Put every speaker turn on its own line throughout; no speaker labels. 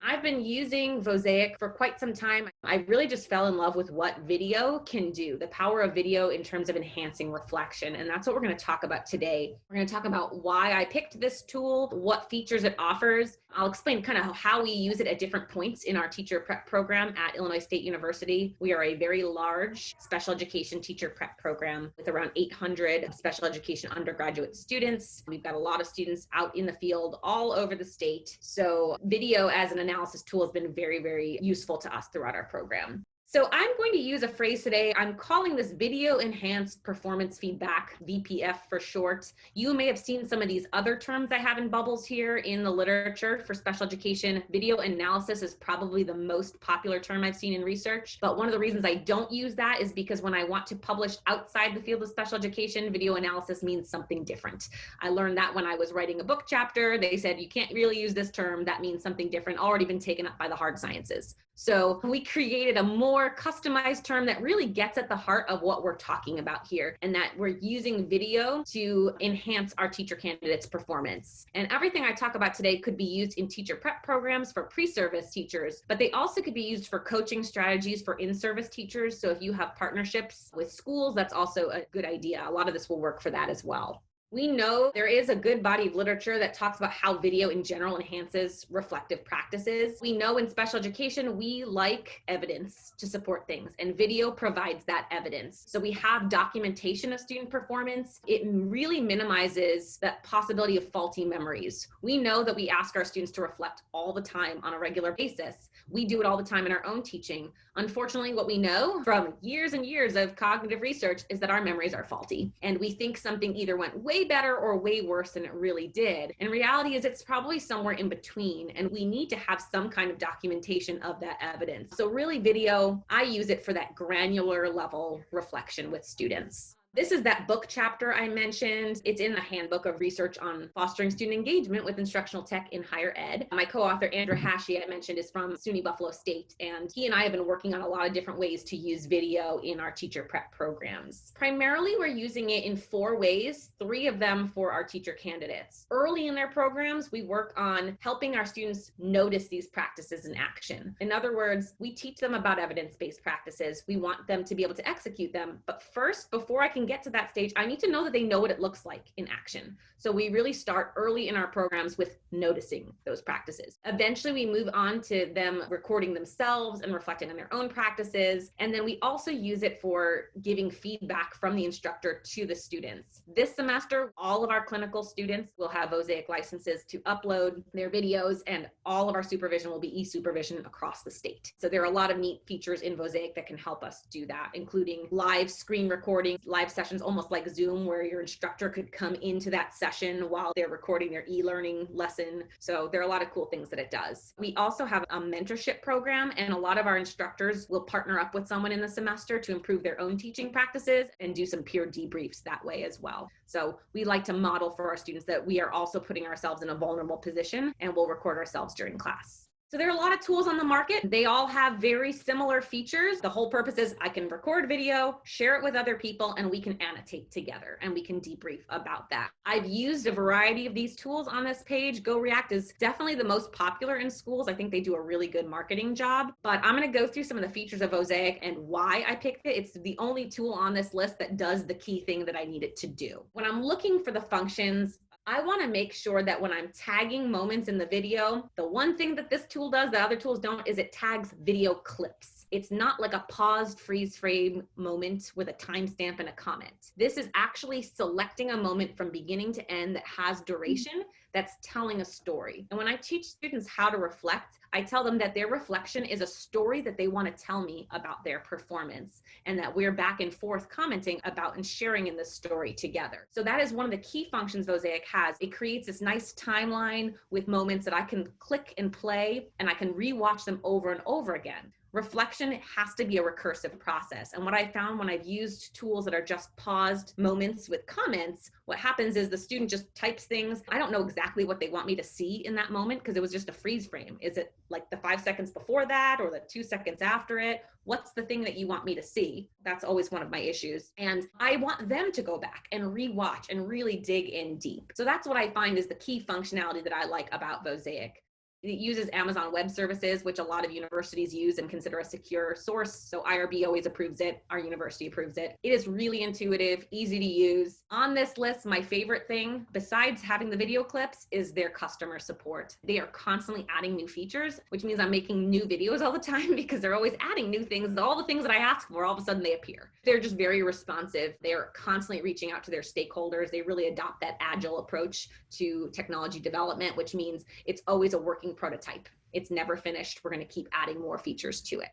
I've been using Mosaic for quite some time. I really just fell in love with what video can do, the power of video in terms of enhancing reflection. And that's what we're going to talk about today. We're going to talk about why I picked this tool, what features it offers. I'll explain kind of how we use it at different points in our teacher prep program at Illinois State University. We are a very large special education teacher prep program with around 800 special education undergraduate students. We've got a lot of students out in the field all over the state. So video as an analysis tool has been very, very useful to us throughout our program. So I'm going to use a phrase today. I'm calling this Video Enhanced Performance Feedback, VPF for short. You may have seen some of these other terms I have in bubbles here in the literature for special education. Video analysis is probably the most popular term I've seen in research. But one of the reasons I don't use that is because when I want to publish outside the field of special education, video analysis means something different. I learned that when I was writing a book chapter. They said, you can't really use this term. That means something different, already been taken up by the hard sciences. So we created a more customized term that really gets at the heart of what we're talking about here, and that we're using video to enhance our teacher candidates' performance. And everything I talk about today could be used in teacher prep programs for pre-service teachers, but they also could be used for coaching strategies for in-service teachers. So if you have partnerships with schools, that's also a good idea. A lot of this will work for that as well. We know there is a good body of literature that talks about how video in general enhances reflective practices. We know in special education, we like evidence to support things, and video provides that evidence. So we have documentation of student performance. It really minimizes that possibility of faulty memories. We know that we ask our students to reflect all the time on a regular basis. We do it all the time in our own teaching. Unfortunately, what we know from years and years of cognitive research is that our memories are faulty, and we think something either went way better or way worse than it really did. And reality is it's probably somewhere in between, and we need to have some kind of documentation of that evidence. So really video, I use it for that granular level reflection with students. This is that book chapter I mentioned. It's in the handbook of research on fostering student engagement with instructional tech in higher ed. My co-author, Andrew Hashie, I mentioned, is from SUNY Buffalo State, and he and I have been working on a lot of different ways to use video in our teacher prep programs. Primarily, we're using it in 4 ways, 3 of them for our teacher candidates. Early in their programs, we work on helping our students notice these practices in action. In other words, we teach them about evidence-based practices. We want them to be able to execute them. But first, before I can get to that stage, I need to know that they know what it looks like in action. So we really start early in our programs with noticing those practices. Eventually, we move on to them recording themselves and reflecting on their own practices. And then we also use it for giving feedback from the instructor to the students. This semester, all of our clinical students will have Mosaic licenses to upload their videos, and all of our supervision will be e-supervision across the state. So there are a lot of neat features in Mosaic that can help us do that, including live screen recording, live sessions, almost like Zoom, where your instructor could come into that session while they're recording their e-learning lesson. So there are a lot of cool things that it does. We also have a mentorship program, and a lot of our instructors will partner up with someone in the semester to improve their own teaching practices and do some peer debriefs that way as well. So we like to model for our students that we are also putting ourselves in a vulnerable position, and we'll record ourselves during class. So there are a lot of tools on the market. They all have very similar features. The whole purpose is I can record video, share it with other people, and we can annotate together, and we can debrief about that. I've used a variety of these tools on this page. GoReact is definitely the most popular in schools. I think they do a really good marketing job, but I'm going to go through some of the features of Mosaic and why I picked it. It's the only tool on this list that does the key thing that I need it to do. When I'm looking for the functions, I want to make sure that when I'm tagging moments in the video, the one thing that this tool does that other tools don't is it tags video clips. It's not like a paused freeze frame moment with a timestamp and a comment. This is actually selecting a moment from beginning to end that has duration, that's telling a story. And when I teach students how to reflect, I tell them that their reflection is a story that they want to tell me about their performance, and that we're back and forth commenting about and sharing in this story together. So that is one of the key functions Mosaic has. It creates this nice timeline with moments that I can click and play, and I can rewatch them over and over again. Reflection has to be a recursive process. And what I found when I've used tools that are just paused moments with comments, what happens is the student just types things. I don't know exactly what they want me to see in that moment because it was just a freeze frame. Is it like the 5 seconds before that or the 2 seconds after it? What's the thing that you want me to see? That's always one of my issues. And I want them to go back and rewatch and really dig in deep. So that's what I find is the key functionality that I like about Mosaic. It uses Amazon Web Services, which a lot of universities use and consider a secure source. So IRB always approves it. Our university approves it. It is really intuitive, easy to use. On this list, my favorite thing, besides having the video clips, is their customer support. They are constantly adding new features, which means I'm making new videos all the time because they're always adding new things. All the things that I ask for, all of a sudden they appear. They're just very responsive. They're constantly reaching out to their stakeholders. They really adopt that agile approach to technology development, which means it's always a working prototype. It's never finished. We're going to keep adding more features to it.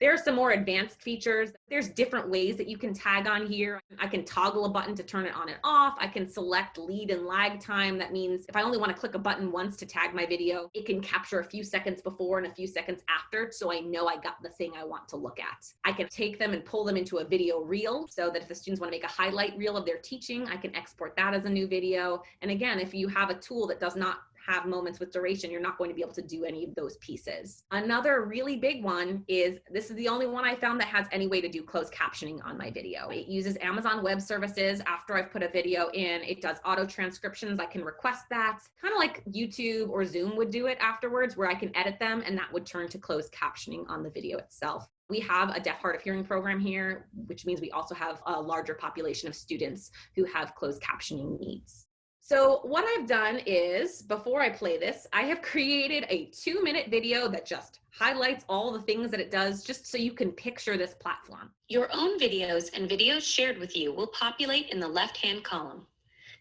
There are some more advanced features. There's different ways that you can tag on here. I can toggle a button to turn it on and off. I can select lead and lag time. That means if I only want to click a button once to tag my video, it can capture a few seconds before and a few seconds after, so I know I got the thing I want to look at. I can take them and pull them into a video reel so that if the students want to make a highlight reel of their teaching, I can export that as a new video. And again, if you have a tool that does not have moments with duration, you're not going to be able to do any of those pieces. Another really big one is, this is the only one I found that has any way to do closed captioning on my video. It uses Amazon Web Services. After I've put a video in, it does auto transcriptions. I can request that, kind of like YouTube or Zoom would do it afterwards, where I can edit them and that would turn to closed captioning on the video itself. We have a deaf hard of hearing program here, which means we also have a larger population of students who have closed captioning needs. So what I've done is, before I play this, I have created a 2-minute video that just highlights all the things that it does, just so you can picture this platform.
Your own videos and videos shared with you will populate in the left-hand column.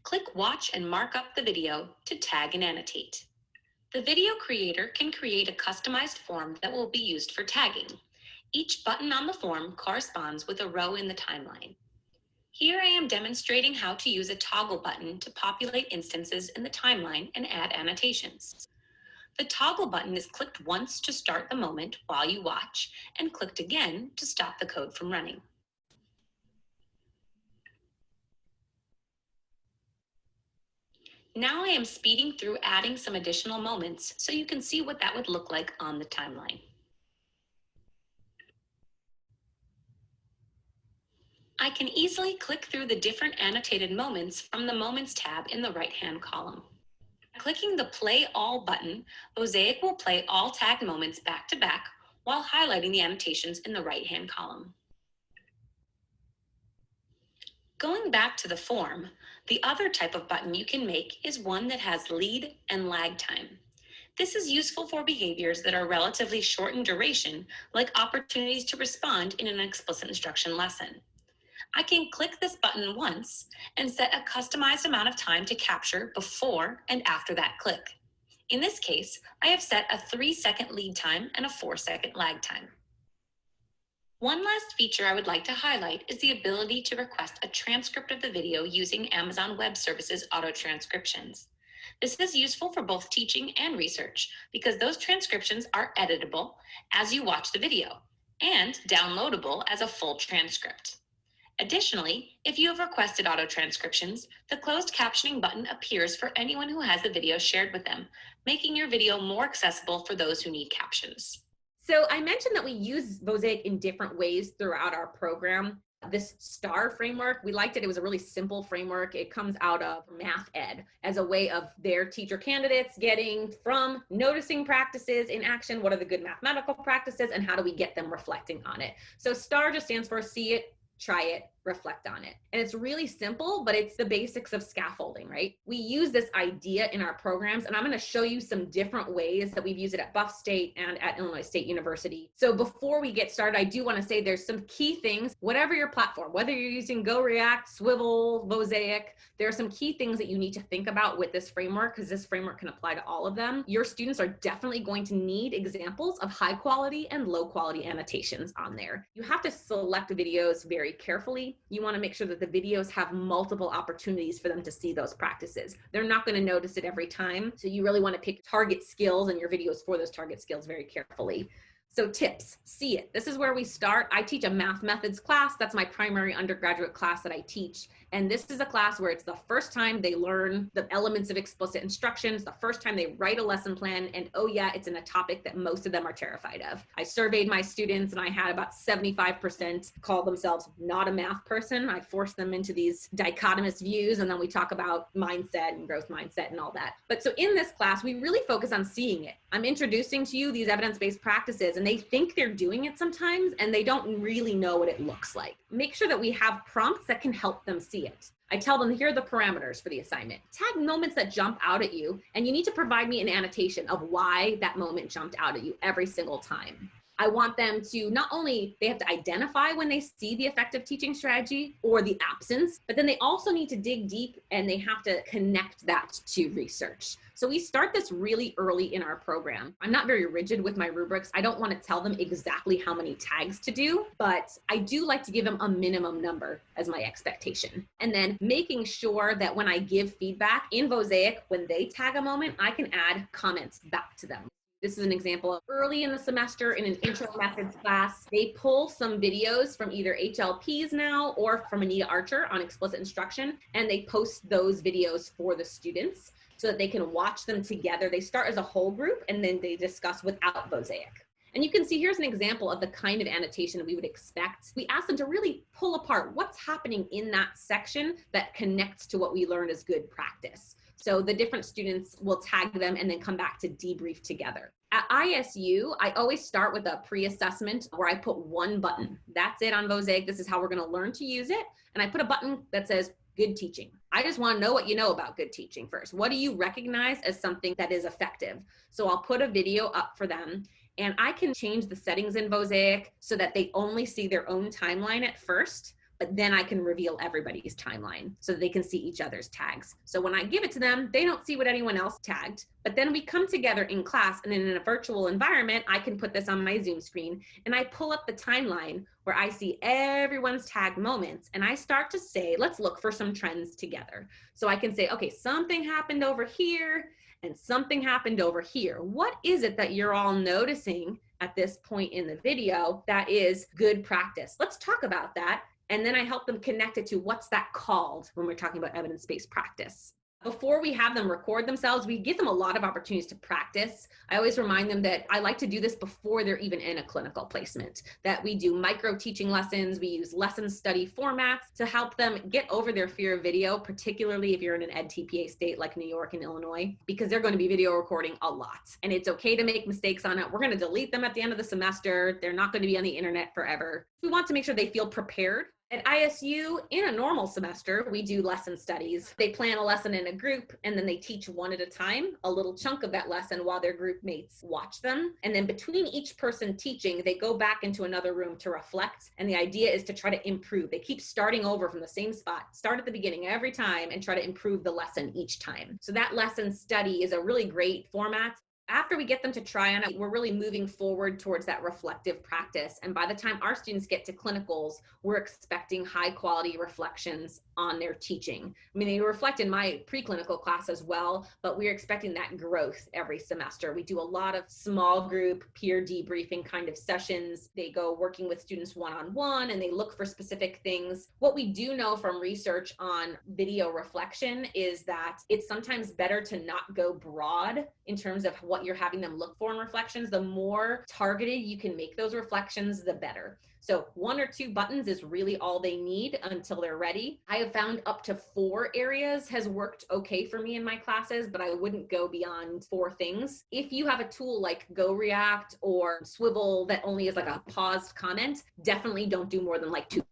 Click Watch and mark up the video to tag and annotate. The video creator can create a customized form that will be used for tagging. Each button on the form corresponds with a row in the timeline. Here I am demonstrating how to use a toggle button to populate instances in the timeline and add annotations. The toggle button is clicked once to start the moment while you watch, and clicked again to stop the code from running. Now I am speeding through adding some additional moments so you can see what that would look like on the timeline. I can easily click through the different annotated moments from the Moments tab in the right-hand column. Clicking the Play All button, Mosaic will play all tagged moments back to back while highlighting the annotations in the right-hand column. Going back to the form, the other type of button you can make is one that has lead and lag time. This is useful for behaviors that are relatively short in duration, like opportunities to respond in an explicit instruction lesson. I can click this button once and set a customized amount of time to capture before and after that click. In this case, I have set a 3-second lead time and a 4-second lag time. One last feature I would like to highlight is the ability to request a transcript of the video using Amazon Web Services auto transcriptions. This is useful for both teaching and research because those transcriptions are editable as you watch the video and downloadable as a full transcript. Additionally, if you have requested auto transcriptions, the closed captioning button appears for anyone who has the video shared with them, making your video more accessible for those who need captions.
So I mentioned that we use Mosaic in different ways throughout our program. This STAR framework, we liked it. It was a really simple framework. It comes out of math ed as a way of their teacher candidates getting from noticing practices in action, what are the good mathematical practices, and how do we get them reflecting on it. So STAR just stands for see it, try it, reflect on it. And it's really simple, but it's the basics of scaffolding, right? We use this idea in our programs, and I'm going to show you some different ways that we've used it at Buff State and at Illinois State University. So before we get started, I do want to say there's some key things, whatever your platform, whether you're using Go, React, Swivel, Mosaic, there are some key things that you need to think about with this framework, because this framework can apply to all of them. Your students are definitely going to need examples of high quality and low quality annotations on there. You have to select videos very carefully. You want to make sure that the videos have multiple opportunities for them to see those practices. They're not going to notice it every time. So you really want to pick target skills and your videos for those target skills very carefully. So tips, see it. This is where we start. I teach a math methods class. That's my primary undergraduate class that I teach. And this is a class where it's the first time they learn the elements of explicit instructions, the first time they write a lesson plan. And oh yeah, it's in a topic that most of them are terrified of. I surveyed my students and I had about 75% call themselves not a math person. I forced them into these dichotomous views. And then we talk about mindset and growth mindset and all that. But so in this class, we really focus on seeing it. I'm introducing to you these evidence-based practices, and they think they're doing it sometimes and they don't really know what it looks like. Make sure that we have prompts that can help them see it. I tell them, here are the parameters for the assignment. Tag moments that jump out at you, and you need to provide me an annotation of why that moment jumped out at you every single time. I want them to not only, they have to identify when they see the effective teaching strategy or the absence, but then they also need to dig deep and they have to connect that to research. So we start this really early in our program. I'm not very rigid with my rubrics. I don't want to tell them exactly how many tags to do, but I do like to give them a minimum number as my expectation. And then making sure that when I give feedback in Mosaic, when they tag a moment, I can add comments back to them. This is an example of early in the semester in an intro methods class. They pull some videos from either HLPs now or from Anita Archer on explicit instruction, and they post those videos for the students so that they can watch them together. They start as a whole group and then they discuss without Mosaic. And you can see here's an example of the kind of annotation that we would expect. We ask them to really pull apart what's happening in that section that connects to what we learned as good practice. So the different students will tag them and then come back to debrief together. At ISU, I always start with a pre-assessment where I put one button. That's it on Mosaic. This is how we're going to learn to use it. And I put a button that says good teaching. I just want to know what you know about good teaching first. What do you recognize as something that is effective? So I'll put a video up for them. And I can change the settings in Mosaic so that they only see their own timeline at first, but then I can reveal everybody's timeline so that they can see each other's tags. So when I give it to them, they don't see what anyone else tagged, but then we come together in class, and in a virtual environment, I can put this on my Zoom screen and I pull up the timeline where I see everyone's tag moments, and I start to say, let's look for some trends together. So I can say, okay, something happened over here and something happened over here. What is it that you're all noticing at this point in the video that is good practice? Let's talk about that. And then I help them connect it to what's that called when we're talking about evidence-based practice. Before we have them record themselves, we give them a lot of opportunities to practice. I always remind them that I like to do this before they're even in a clinical placement, that we do micro teaching lessons. We use lesson study formats to help them get over their fear of video, particularly if you're in an ed TPA state like New York and Illinois, because they're going to be video recording a lot. And it's okay to make mistakes on it. We're going to delete them at the end of the semester. They're not going to be on the internet forever. We want to make sure they feel prepared. At ISU, in a normal semester, we do lesson studies. They plan a lesson in a group, and then they teach one at a time, a little chunk of that lesson while their group mates watch them. And then between each person teaching, they go back into another room to reflect. And the idea is to try to improve. They keep starting over from the same spot, start at the beginning every time, and try to improve the lesson each time. So that lesson study is a really great format. After we get them to try on it, we're really moving forward towards that reflective practice. And by the time our students get to clinicals, we're expecting high quality reflections on their teaching. I mean, they reflect in my preclinical class as well, but we're expecting that growth every semester. We do a lot of small group peer debriefing kind of sessions. They go working with students one-on-one and they look for specific things. What we do know from research on video reflection is that it's sometimes better to not go broad in terms of what you're having them look for in reflections. The more targeted you can make those reflections, the better. So 1 or 2 buttons is really all they need until they're ready. I have found up to 4 areas has worked okay for me in my classes, but I wouldn't go beyond 4 things. If you have a tool like Go React or Swivel that only is like a paused comment, definitely don't do more than like 2.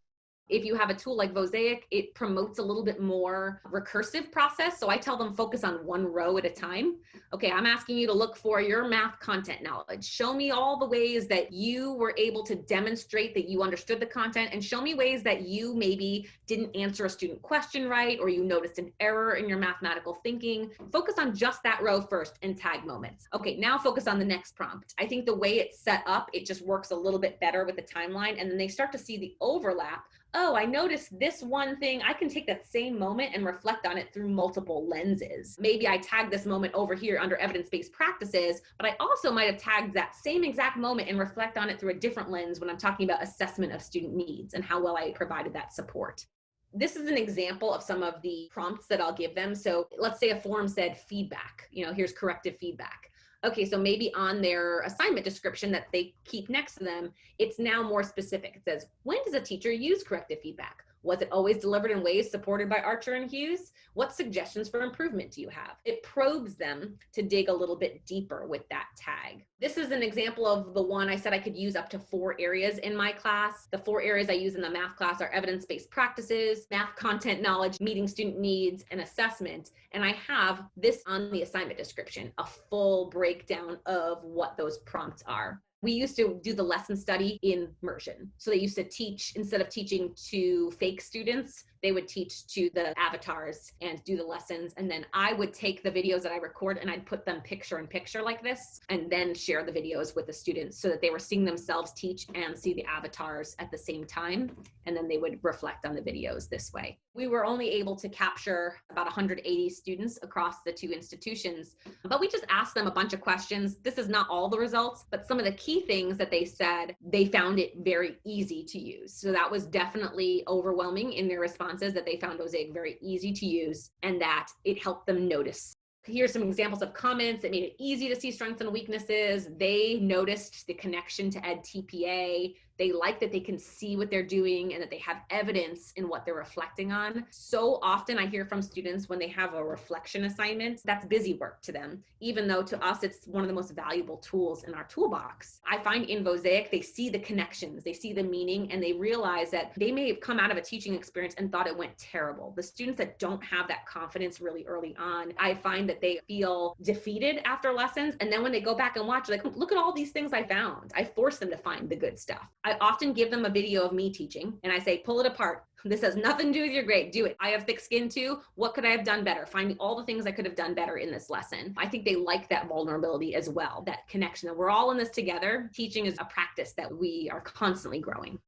If you have a tool like Mosaic, it promotes a little bit more recursive process. So I tell them focus on 1 row at a time. Okay, I'm asking you to look for your math content knowledge. Show me all the ways that you were able to demonstrate that you understood the content, and show me ways that you maybe didn't answer a student question right, or you noticed an error in your mathematical thinking. Focus on just that row first and tag moments. Okay, now focus on the next prompt. I think the way it's set up, it just works a little bit better with the timeline, and then they start to see the overlap oh, I noticed this one thing. I can take that same moment and reflect on it through multiple lenses. Maybe I tagged this moment over here under evidence-based practices, but I also might have tagged that same exact moment and reflect on it through a different lens when I'm talking about assessment of student needs and how well I provided that support. This is an example of some of the prompts that I'll give them. So let's say a form said feedback, here's corrective feedback. Okay, so maybe on their assignment description that they keep next to them, it's now more specific. It says, when does a teacher use corrective feedback? Was it always delivered in ways supported by Archer and Hughes? What suggestions for improvement do you have? It probes them to dig a little bit deeper with that tag. This is an example of the one I said I could use up to 4 areas in my class. The 4 areas I use in the math class are evidence-based practices, math content knowledge, meeting student needs, and assessment. And I have this on the assignment description, a full breakdown of what those prompts are. We used to do the lesson study in immersion. So they used to teach, instead of teaching to fake students, they would teach to the avatars and do the lessons. And then I would take the videos that I record and I'd put them picture in picture like this, and then share the videos with the students so that they were seeing themselves teach and see the avatars at the same time. And then they would reflect on the videos this way. We were only able to capture about 180 students across the 2 institutions, but we just asked them a bunch of questions. This is not all the results, but some of the key things that they said, they found it very easy to use. So that was definitely overwhelming in their responses, that they found Mosaic very easy to use and that it helped them notice. Here's some examples of comments that made it easy to see strengths and weaknesses. They noticed the connection to Ed TPA. They like that they can see what they're doing and that they have evidence in what they're reflecting on. So often I hear from students when they have a reflection assignment, that's busy work to them, even though to us it's one of the most valuable tools in our toolbox. I find in Mosaic, they see the connections, they see the meaning, and they realize that they may have come out of a teaching experience and thought it went terrible. The students that don't have that confidence really early on, I find that they feel defeated after lessons. And then when they go back and watch, like, look at all these things I found. I force them to find the good stuff. I often give them a video of me teaching and I say, pull it apart. This has nothing to do with your grade. Do it. I have thick skin too. What could I have done better? Finding all the things I could have done better in this lesson. I think they like that vulnerability as well, that connection. And we're all in this together. Teaching is a practice that we are constantly growing.